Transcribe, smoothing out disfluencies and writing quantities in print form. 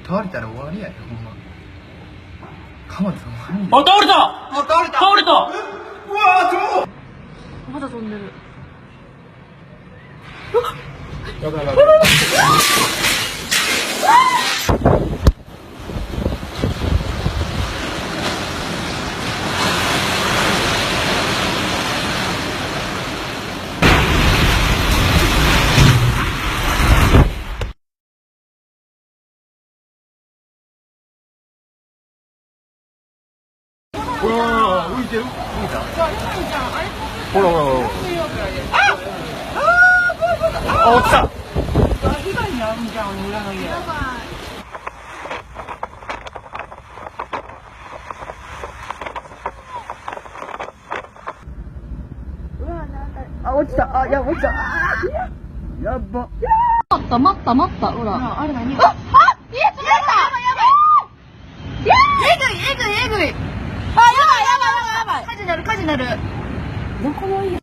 倒れたら終わりやで、ほんま。鎌田さん、マジで。あ、倒れた。あ、倒れた。倒れた。うわまだ飛んでる。やばいやばい。うわー、浮いてる。浮いた。ほらほらほら。あ、落ちた。被害に遭うんじゃん、裏の家。やばい。うわ、なんだ。あ、落ちた。あ、やばい、落ちた。やば。待った、ほら。あれ何？あ、家潰れた。やばい。えぐい。あ、やばい。火事なる。どこの家？